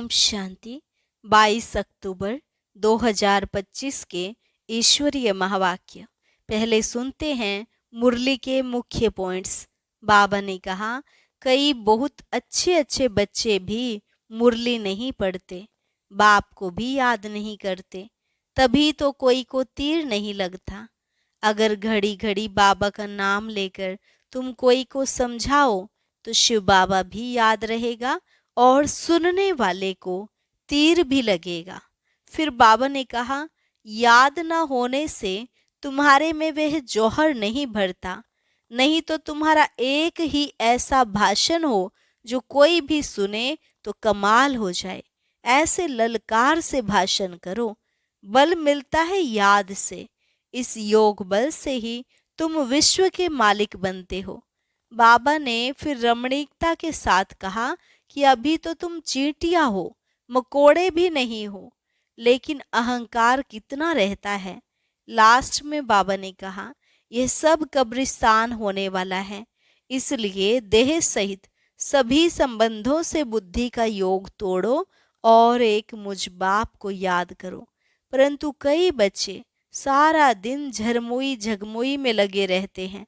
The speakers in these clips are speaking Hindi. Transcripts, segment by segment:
ओम शांति। 22 अक्टूबर 2025 के ईश्वरीय महावाक्य। पहले सुनते हैं मुरली के मुख्य पॉइंट्स। बाबा ने कहा, कई बहुत अच्छे अच्छे बच्चे भी मुरली नहीं पढ़ते, बाप को भी याद नहीं करते, तभी तो कोई को तीर नहीं लगता। अगर घड़ी घड़ी बाबा का नाम लेकर तुम कोई को समझाओ तो शिव बाबा भी याद रहेगा और सुनने वाले को तीर भी लगेगा। फिर बाबा ने कहा, याद न होने से तुम्हारे में वह जौहर नहीं भरता, नहीं तो तुम्हारा एक ही ऐसा भाषण हो जो कोई भी सुने तो कमाल हो जाए। ऐसे ललकार से भाषण करो, बल मिलता है याद से। इस योग बल से ही तुम विश्व के मालिक बनते हो। बाबा ने फिर रमणीकता के साथ कहा कि अभी तो तुम चींटियां हो, मकोड़े भी नहीं हो, लेकिन अहंकार कितना रहता है। लास्ट में बाबा ने कहा, यह सब कब्रिस्तान होने वाला है, इसलिए देह सहित सभी संबंधों से बुद्धि का योग तोड़ो और एक मुझ बाप को याद करो। परंतु कई बच्चे सारा दिन झरमुई झगमुई में लगे रहते हैं,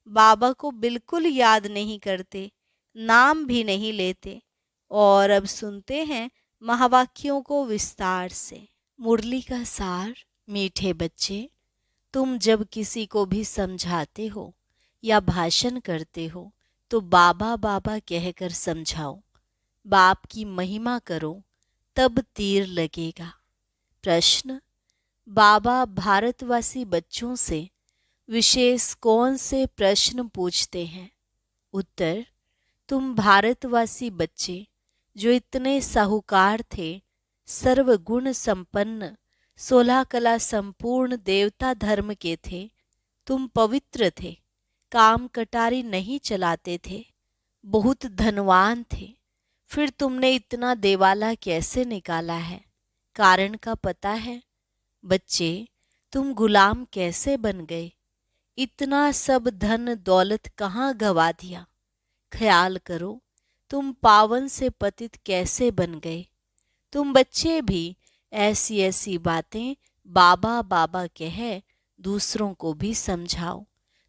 बाबा को बिल्कुल याद नहीं करते, नाम भी नहीं लेते। और अब सुनते हैं महावाक्यों को विस्तार से। मुरली का सार। मीठे बच्चे, तुम जब किसी को भी समझाते हो या भाषण करते हो तो बाबा बाबा कहकर समझाओ, बाप की महिमा करो, तब तीर लगेगा। प्रश्न, बाबा भारतवासी बच्चों से विशेष कौन से प्रश्न पूछते हैं? उत्तर, तुम भारतवासी बच्चे जो इतने साहूकार थे, सर्वगुण संपन्न, 16 कला संपूर्ण देवता धर्म के थे, तुम पवित्र थे, काम कटारी नहीं चलाते थे, बहुत धनवान थे, फिर तुमने इतना देवाला कैसे निकाला है? कारण का पता है? बच्चे, तुम गुलाम कैसे बन गए? इतना सब धन दौलत कहाँ गवा दिया? ख्याल करो, तुम पावन से पतित कैसे बन गए? तुम बच्चे भी ऐसी ऐसी बातें बाबा बाबा कह दूसरों को भी समझाओ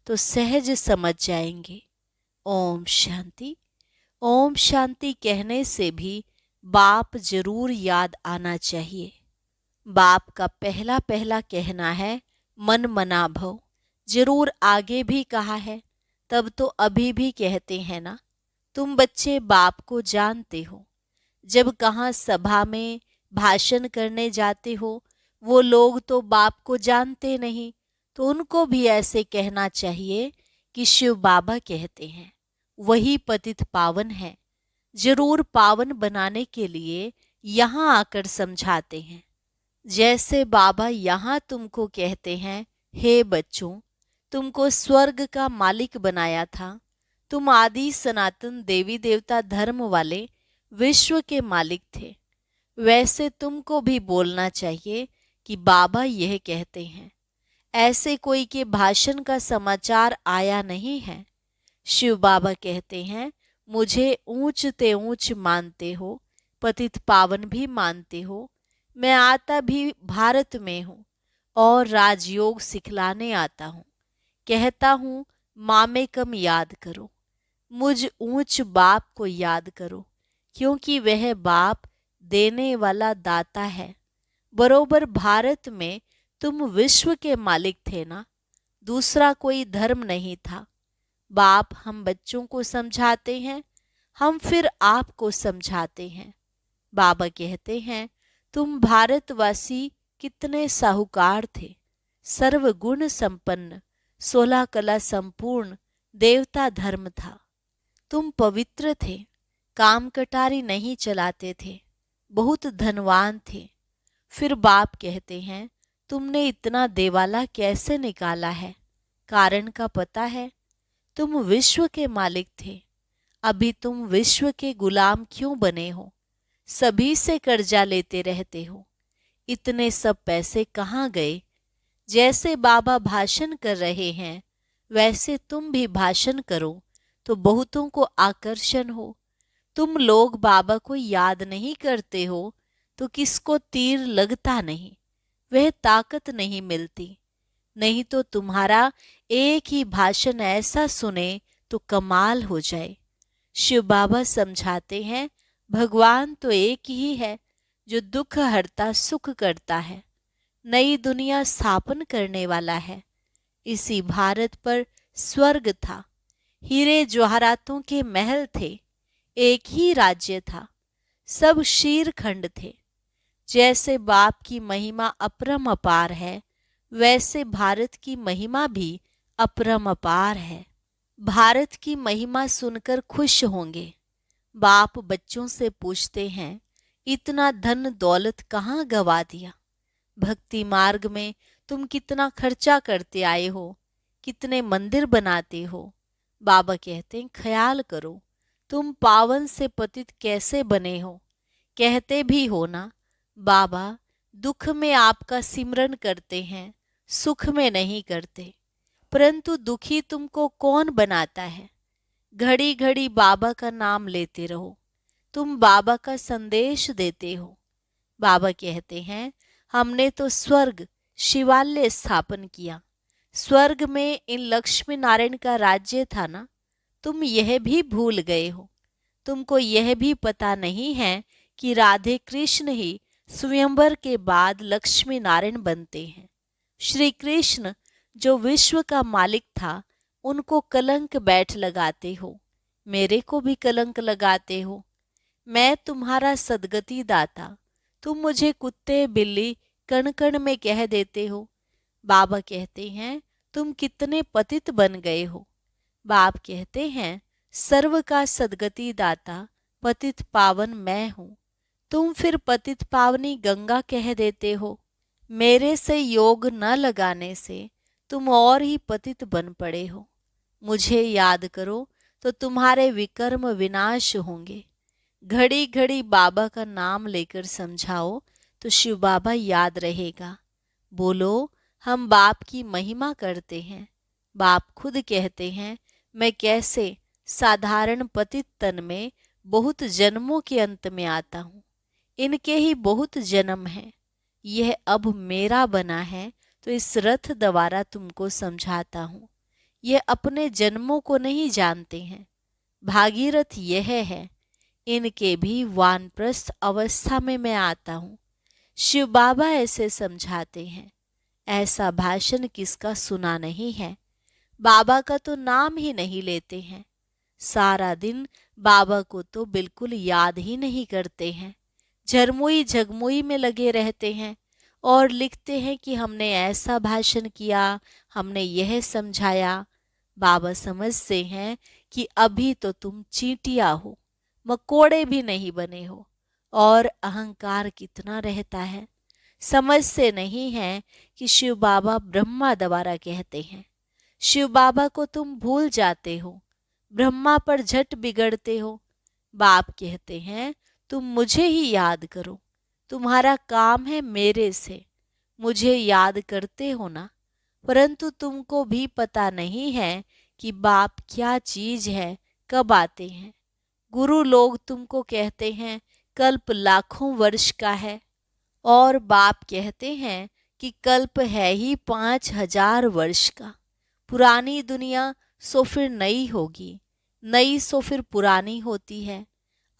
तो सहज समझ जाएंगे। ओम शांति। ओम शांति कहने से भी बाप जरूर याद आना चाहिए। बाप का पहला पहला कहना है मन मना भव, जरूर आगे भी कहा है, तब तो अभी भी कहते हैं ना। तुम बच्चे बाप को जानते हो, जब कहाँ सभा में भाषण करने जाते हो वो लोग तो बाप को जानते नहीं, तो उनको भी ऐसे कहना चाहिए कि शिव बाबा कहते हैं, वही पतित पावन है, जरूर पावन बनाने के लिए यहाँ आकर समझाते हैं। जैसे बाबा यहाँ तुमको कहते हैं, हे बच्चों, तुमको स्वर्ग का मालिक बनाया था, तुम आदि सनातन देवी देवता धर्म वाले विश्व के मालिक थे, वैसे तुमको भी बोलना चाहिए कि बाबा यह कहते हैं। ऐसे कोई के भाषण का समाचार आया नहीं है। शिव बाबा कहते हैं, मुझे ऊंच ते ऊंच मानते हो, पतित पावन भी मानते हो, मैं आता भी भारत में हूँ और राजयोग सिखलाने आता हूँ। कहता हूँ मामे कम याद करो, मुझ ऊंच बाप को याद करो, क्योंकि वह बाप देने वाला दाता है। बरोबर भारत में तुम विश्व के मालिक थे ना, दूसरा कोई धर्म नहीं था। बाप हम बच्चों को समझाते हैं, हम फिर आपको समझाते हैं। बाबा कहते हैं, तुम भारतवासी कितने साहूकार थे, सर्वगुण संपन्न, 16 कला संपूर्ण देवता धर्म था, तुम पवित्र थे, काम कटारी नहीं चलाते थे, बहुत धनवान थे। फिर बाप कहते हैं, तुमने इतना देवाला कैसे निकाला है? कारण का पता है? तुम विश्व के मालिक थे, अभी तुम विश्व के गुलाम क्यों बने हो? सभी से कर्जा लेते रहते हो, इतने सब पैसे कहाँ गए? जैसे बाबा भाषण कर रहे हैं वैसे तुम भी भाषण करो तो बहुतों को आकर्षण हो। तुम लोग बाबा को याद नहीं करते हो तो किसको तीर लगता नहीं, वह ताकत नहीं मिलती। नहीं तो तुम्हारा एक ही भाषण ऐसा सुने तो कमाल हो जाए। शिव बाबा समझाते हैं, भगवान तो एक ही है जो दुख हरता सुख करता है, नई दुनिया स्थापन करने वाला है। इसी भारत पर स्वर्ग था, हीरे जवाहरातों के महल थे, एक ही राज्य था, सब शीर खंड थे। जैसे बाप की महिमा अपरम अपार है, वैसे भारत की महिमा भी अपरम अपार है। भारत की महिमा सुनकर खुश होंगे। बाप बच्चों से पूछते हैं, इतना धन दौलत कहाँ गवा दिया? भक्ति मार्ग में तुम कितना खर्चा करते आए हो, कितने मंदिर बनाते हो? बाबा कहते हैं, ख्याल करो तुम पावन से पतित कैसे बने हो। कहते भी हो ना, बाबा दुख में आपका सिमरन करते हैं, सुख में नहीं करते। परंतु दुखी तुमको कौन बनाता है? घड़ी घड़ी बाबा का नाम लेते रहो, तुम बाबा का संदेश देते हो। बाबा कहते हैं, हमने तो स्वर्ग शिवालय स्थापन किया। स्वर्ग में इन लक्ष्मी नारायण का राज्य था ना, तुम यह भी भूल गए हो। तुमको यह भी पता नहीं है कि राधे कृष्ण ही स्वयंवर के बाद लक्ष्मी नारायण बनते हैं। श्री कृष्ण जो विश्व का मालिक था, उनको कलंक बैठ लगाते हो, मेरे को भी कलंक लगाते हो। मैं तुम्हारा सदगति दाता, तुम मुझे कुत्ते बिल्ली कण कण में कह देते हो। बाबा कहते हैं, तुम कितने पतित बन गए हो। बाप कहते हैं, सर्व का सदगति दाता पतित पावन मैं हूँ, तुम फिर पतित पावनी गंगा कह देते हो। मेरे से योग न लगाने से तुम और ही पतित बन पड़े हो। मुझे याद करो तो तुम्हारे विकर्म विनाश होंगे। घड़ी घड़ी बाबा का नाम लेकर समझाओ तो शिव बाबा याद रहेगा। बोलो, हम बाप की महिमा करते हैं। बाप खुद कहते हैं, मैं कैसे साधारण पतित तन में बहुत जन्मों के अंत में आता हूँ। इनके ही बहुत जन्म हैं, यह अब मेरा बना है तो इस रथ द्वारा तुमको समझाता हूँ। यह अपने जन्मों को नहीं जानते हैं। भागीरथ यह है, इनके भी वानप्रस्थ अवस्था में मैं आता हूँ। शिव बाबा ऐसे समझाते हैं। ऐसा भाषण किसका सुना नहीं है? बाबा का तो नाम ही नहीं लेते हैं। सारा दिन बाबा को तो बिल्कुल याद ही नहीं करते हैं। झरमुई झगमुई में लगे रहते हैं और लिखते हैं कि हमने ऐसा भाषण किया, हमने यह समझाया। बाबा समझते हैं कि अभी तो तुम चींटियां हो, मकोड़े भी नहीं बने हो, और अहंकार कितना रहता है। समझते नहीं है कि शिव बाबा ब्रह्मा द्वारा कहते हैं। शिव बाबा को तुम भूल जाते हो, ब्रह्मा पर झट बिगड़ते हो। बाप कहते हैं, तुम मुझे ही याद करो, तुम्हारा काम है मेरे से। मुझे याद करते हो ना, परंतु तुमको भी पता नहीं है कि बाप क्या चीज है, कब आते हैं। गुरु लोग तुमको कहते हैं कल्प लाखों वर्ष का है, और बाप कहते हैं कि कल्प है ही 5000 वर्ष का। पुरानी दुनिया सो फिर नई होगी, नई सो फिर पुरानी होती है।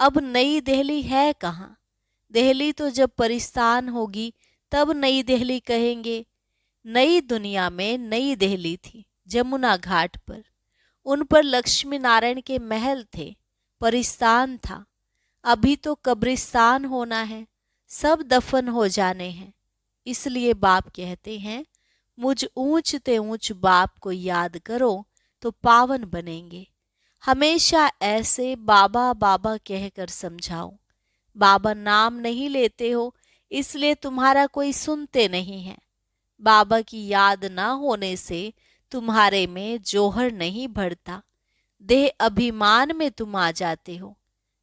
अब नई दिल्ली है कहाँ? दिल्ली तो जब परिस्तान होगी तब नई दिल्ली कहेंगे। नई दुनिया में नई दिल्ली थी जमुना घाट पर, उन पर लक्ष्मी नारायण के महल थे, परिस्तान था। अभी तो कब्रिस्तान होना है, सब दफन हो जाने हैं। इसलिए बाप कहते हैं, मुझ ऊंच ते ऊंच बाप को याद करो तो पावन बनेंगे। हमेशा ऐसे बाबा बाबा कहकर समझाओ। बाबा नाम नहीं लेते हो, इसलिए तुम्हारा कोई सुनते नहीं है। बाबा की याद ना होने से तुम्हारे में जोहर नहीं बढ़ता, देह अभिमान में तुम आ जाते हो।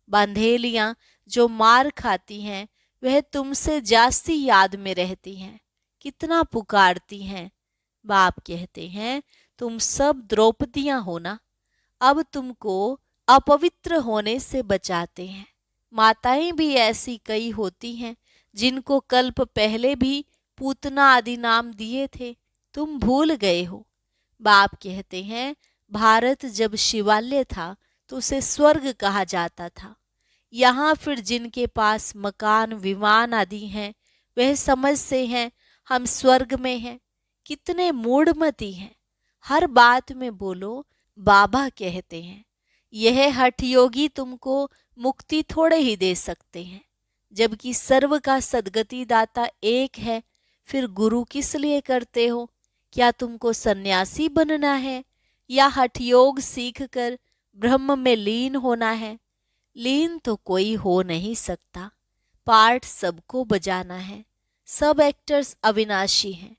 बांधेलियां जो मार खाती हैं वह तुमसे जास्ती याद में रहती हैं, कितना पुकारती हैं। बाप कहते हैं, तुम सब द्रौपदियां हो ना, अब तुमको अपवित्र होने से बचाते हैं। माताएं भी ऐसी कई होती हैं जिनको कल्प पहले भी पूतना आदि नाम दिए थे, तुम भूल गए हो। बाप कहते हैं भारत जब शिवालय था तो उसे स्वर्ग कहा जाता था। यहाँ फिर जिनके पास मकान विमान आदि हैं वह समझते हैं हम स्वर्ग में हैं। कितने मूढ़मती हैं, हर बात में बोलो बाबा कहते हैं। यह हठ योगी तुमको मुक्ति थोड़े ही दे सकते हैं, जबकि सर्व का सद्गति दाता एक है। फिर गुरु किस लिए करते हो? क्या तुमको सन्यासी बनना है या हठ योग सीख कर ब्रह्म में लीन होना है? लीन तो कोई हो नहीं सकता, पार्ट सबको बजाना है। सब एक्टर्स अविनाशी हैं।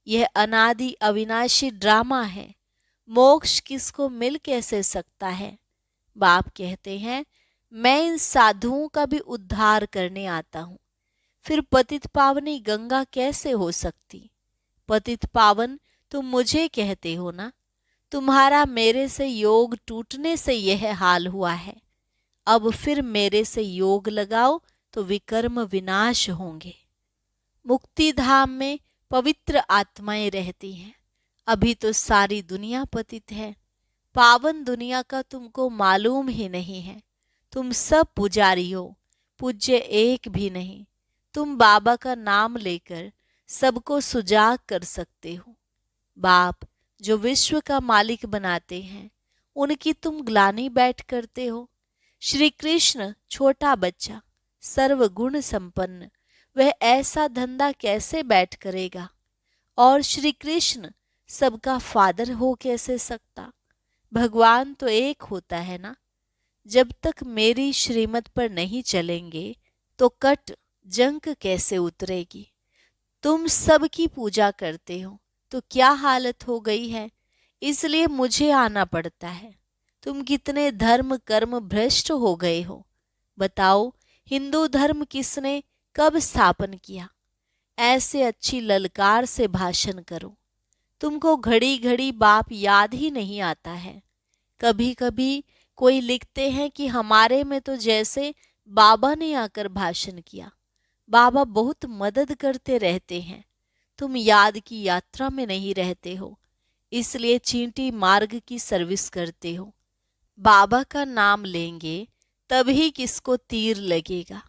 यह अनादि अविनाशी ड्रामा है। मोक्ष किसको मिल कैसे सकता है? बाप कहते हैं मैं इन साधुओं का भी उद्धार करने आता हूँ। फिर पतित पावनी गंगा कैसे हो सकती? पतित पावन तुम मुझे कहते हो ना। तुम्हारा मेरे से योग टूटने से यह हाल हुआ है। अब फिर मेरे से योग लगाओ तो विकर्म विनाश होंगे। मुक्ति धाम में पवित्र आत्माएं रहती हैं। अभी तो सारी दुनिया पतित है। पावन दुनिया का तुमको मालूम ही नहीं है। तुम सब पुजारी हो, पूज्य एक भी नहीं। तुम बाबा का नाम लेकर सबको सुजाग कर सकते हो। बाप जो विश्व का मालिक बनाते हैं उनकी तुम ग्लानि बैठ करते हो। श्री कृष्ण छोटा बच्चा सर्वगुण संपन्न, वह ऐसा धंधा कैसे बैठ करेगा? और श्री कृष्ण सबका फादर हो कैसे सकता? भगवान तो एक होता है ना। जब तक मेरी श्रीमत पर नहीं चलेंगे तो कट जंक कैसे उतरेगी? तुम सबकी पूजा करते हो तो क्या हालत हो गई है, इसलिए मुझे आना पड़ता है। तुम कितने धर्म कर्म भ्रष्ट हो गए हो। बताओ हिंदू धर्म किसने कब स्थापन किया? ऐसे अच्छी ललकार से भाषण करो। तुमको घड़ी घड़ी बाप याद ही नहीं आता है। कभी कभी कोई लिखते हैं कि हमारे में तो जैसे बाबा ने आकर भाषण किया। बाबा बहुत मदद करते रहते हैं। तुम याद की यात्रा में नहीं रहते हो, इसलिए चींटी मार्ग की सर्विस करते हो। बाबा का नाम लेंगे तभी किसको तीर लगेगा।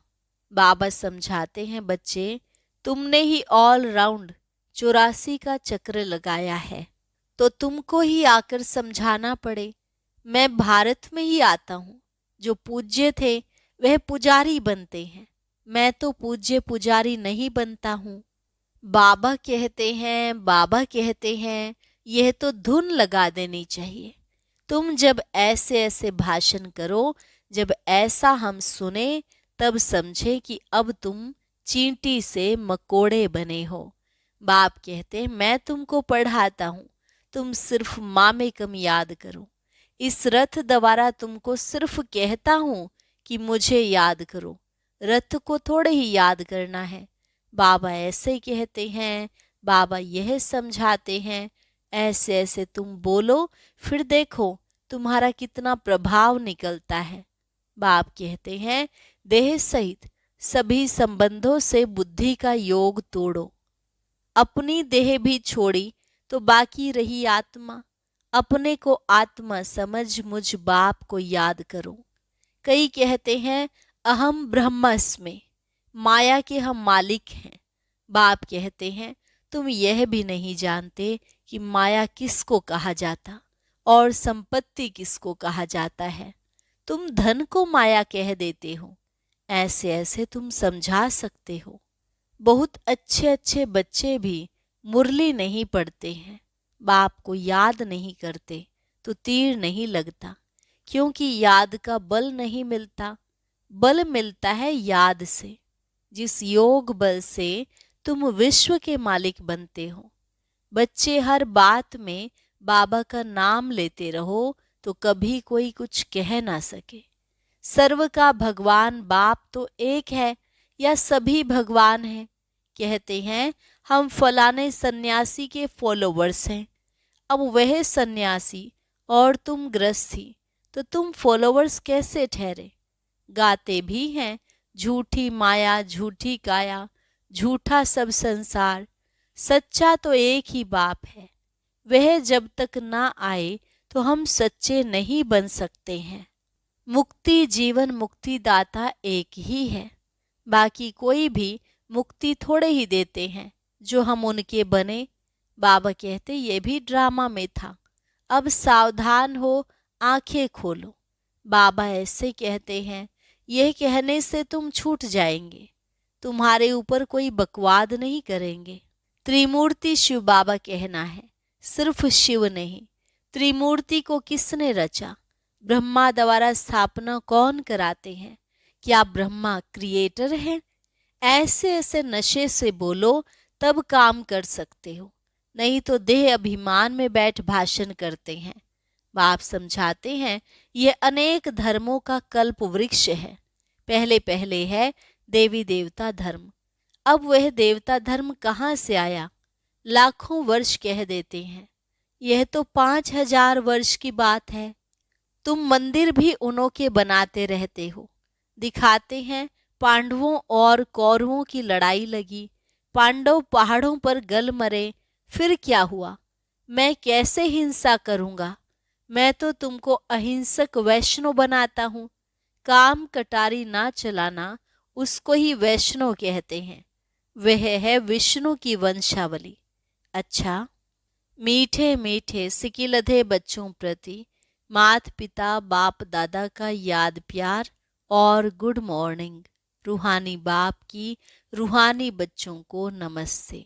बाबा समझाते हैं बच्चे, तुमने ही ऑल राउंड 84 का चक्र लगाया है तो तुमको ही आकर समझाना पड़े। मैं भारत में ही आता हूँ। जो पूज्य थे वह पुजारी बनते हैं। मैं तो पूज्य पुजारी नहीं बनता हूँ। बाबा कहते हैं, यह तो धुन लगा देनी चाहिए। तुम जब ऐसे ऐसे भाषण करो, जब ऐसा हम सुने तब समझे कि अब तुम चींटी से मकोड़े बने हो। बाप कहते मैं तुमको पढ़ाता हूँ, तुम सिर्फ मामे कम याद करो। इस रथ द्वारा तुमको सिर्फ कहता हूँ कि मुझे याद करो, रथ को थोड़े ही याद करना है। बाबा ऐसे कहते हैं, बाबा यह समझाते हैं, ऐसे ऐसे तुम बोलो, फिर देखो तुम्हारा कितना प्रभाव निकलता है। बाप कहते हैं देह सहित सभी संबंधों से बुद्धि का योग तोड़ो। अपनी देह भी छोड़ी तो बाकी रही आत्मा। अपने को आत्मा समझ मुझ बाप को याद करो। कई कहते हैं अहम ब्रह्मस्मि, माया के हम मालिक हैं। बाप कहते हैं तुम यह भी नहीं जानते कि माया किसको कहा जाता और संपत्ति किसको कहा जाता है। तुम धन को माया कह देते हो। ऐसे ऐसे तुम समझा सकते हो। बहुत अच्छे अच्छे बच्चे भी मुरली नहीं पढ़ते हैं, बाप को याद नहीं करते तो तीर नहीं लगता, क्योंकि याद का बल नहीं मिलता। बल मिलता है याद से, जिस योग बल से तुम विश्व के मालिक बनते हो। बच्चे हर बात में बाबा का नाम लेते रहो तो कभी कोई कुछ कह ना सके। सर्व का भगवान बाप तो एक है या सभी भगवान हैं? कहते हैं हम फलाने सन्यासी के फॉलोवर्स हैं। अब वह सन्यासी और तुम गृहस्थी तो तुम फॉलोवर्स कैसे ठहरे? गाते भी हैं झूठी माया झूठी काया, झूठा सब संसार, सच्चा तो एक ही बाप है, वह जब तक ना आए तो हम सच्चे नहीं बन सकते हैं। मुक्ति जीवन मुक्ति दाता एक ही है, बाकी कोई भी मुक्ति थोड़े ही देते हैं जो हम उनके बने। बाबा कहते ये भी ड्रामा में था, अब सावधान हो, आंखें खोलो। बाबा ऐसे कहते हैं, यह कहने से तुम छूट जाएंगे, तुम्हारे ऊपर कोई बकवाद नहीं करेंगे। त्रिमूर्ति शिव बाबा कहना है, सिर्फ शिव नहीं, त्रिमूर्ति को किसने रचा? ब्रह्मा द्वारा स्थापना कौन कराते हैं? क्या ब्रह्मा क्रिएटर हैं? ऐसे ऐसे नशे से बोलो तब काम कर सकते हो, नहीं तो देह अभिमान में बैठ भाषण करते हैं। बाप समझाते हैं यह अनेक धर्मों का कल्प वृक्ष है। पहले पहले है देवी देवता धर्म, अब वह देवता धर्म कहाँ से आया? लाखों वर्ष कह देते हैं, यह तो 5000 वर्ष की बात है। तुम मंदिर भी उन्हों के बनाते रहते हो। दिखाते हैं पांडवों और कौरवों की लड़ाई लगी, पांडव पहाड़ों पर गल मरे, फिर क्या हुआ? मैं कैसे हिंसा करूंगा? मैं तो तुमको अहिंसक वैष्णव बनाता हूं। काम कटारी ना चलाना, उसको ही वैष्णव कहते हैं। वह है विष्णु की वंशावली। अच्छा, मीठे मीठे सिकिलधे बच्चों प्रति मात पिता बाप दादा का याद प्यार और गुड मॉर्निंग। रूहानी बाप की रूहानी बच्चों को नमस्ते।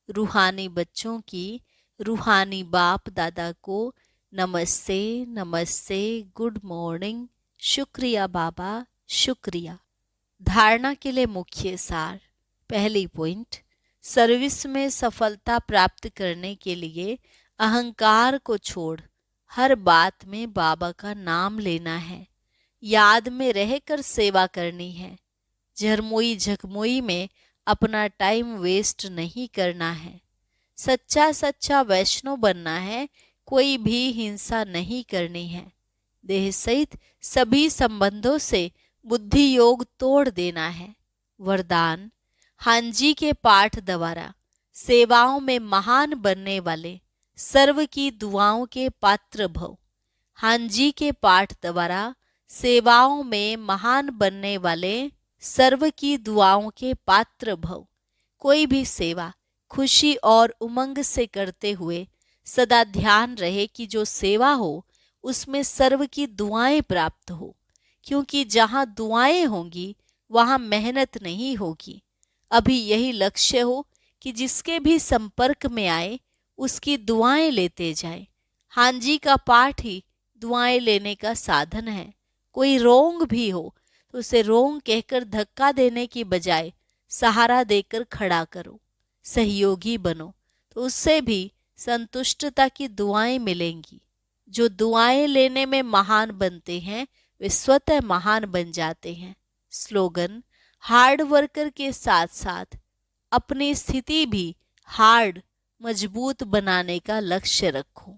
रूहानी बच्चों की रूहानी बाप दादा को नमस्ते नमस्ते, गुड मॉर्निंग, शुक्रिया बाबा, शुक्रिया। धारणा के लिए मुख्य सार। पहली पॉइंट, सर्विस में सफलता प्राप्त करने के लिए अहंकार को छोड़ हर बात में बाबा का नाम लेना है। याद में रहकर सेवा करनी है। झरमोई झकमोई में अपना टाइम वेस्ट नहीं करना है। सच्चा सच्चा वैष्णव बनना है, कोई भी हिंसा नहीं करनी है। देह सहित सभी संबंधों से बुद्धि योग तोड़ देना है। वरदान, हांजी के पाठ द्वारा सेवाओं में महान बनने वाले सर्व की दुआओं के पात्र भव। हांजी के पाठ द्वारा सेवाओं में महान बनने वाले सर्व की दुआओं के पात्र भव। कोई भी सेवा खुशी और उमंग से करते हुए सदा ध्यान रहे कि जो सेवा हो उसमें सर्व की दुआएं प्राप्त हो, क्योंकि जहां दुआएं होंगी वहां मेहनत नहीं होगी। अभी यही लक्ष्य हो कि जिसके भी संपर्क में आए उसकी दुआएं लेते जाए। हांजी का पाठ ही दुआएं लेने का साधन है। कोई रोंग भी हो तो उसे रोंग कहकर धक्का देने की बजाय सहारा देकर खड़ा करो, सहयोगी बनो, तो उससे भी संतुष्टता की दुआएं मिलेंगी। जो दुआएं लेने में महान बनते हैं वे स्वतः महान बन जाते हैं। स्लोगन, हार्ड वर्कर के साथ साथ अपनी स्थिति भी हार्ड मजबूत बनाने का लक्ष्य रखो।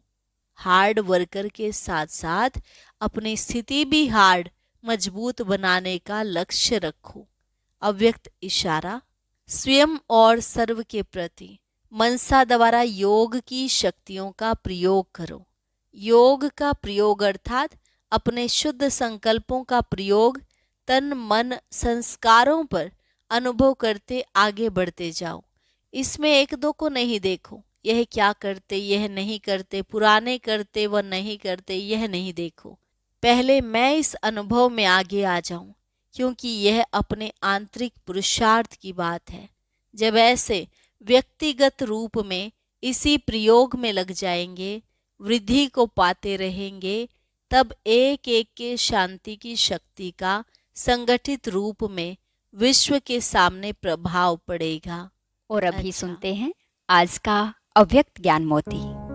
हार्ड वर्कर के साथ साथ अपनी स्थिति भी हार्ड मजबूत बनाने का लक्ष्य रखो। अव्यक्त इशारा, स्वयं और सर्व के प्रति मनसा द्वारा योग की शक्तियों का प्रयोग करो। योग का प्रयोग अर्थात अपने शुद्ध संकल्पों का प्रयोग तन मन संस्कारों पर अनुभव करते आगे बढ़ते जाओ। इसमें एक दो को नहीं देखो, यह क्या करते यह नहीं करते, पुराने करते वह नहीं करते, यह नहीं देखो। पहले मैं इस अनुभव में आगे आ जाऊं, क्योंकि यह अपने आंतरिक पुरुषार्थ की बात है। जब ऐसे व्यक्तिगत रूप में इसी प्रयोग में लग जाएंगे, वृद्धि को पाते रहेंगे, तब एक एक के शांति की शक्ति का संगठित रूप में विश्व के सामने प्रभाव पड़ेगा। और अभी सुनते हैं आज का अव्यक्त ज्ञान मोती।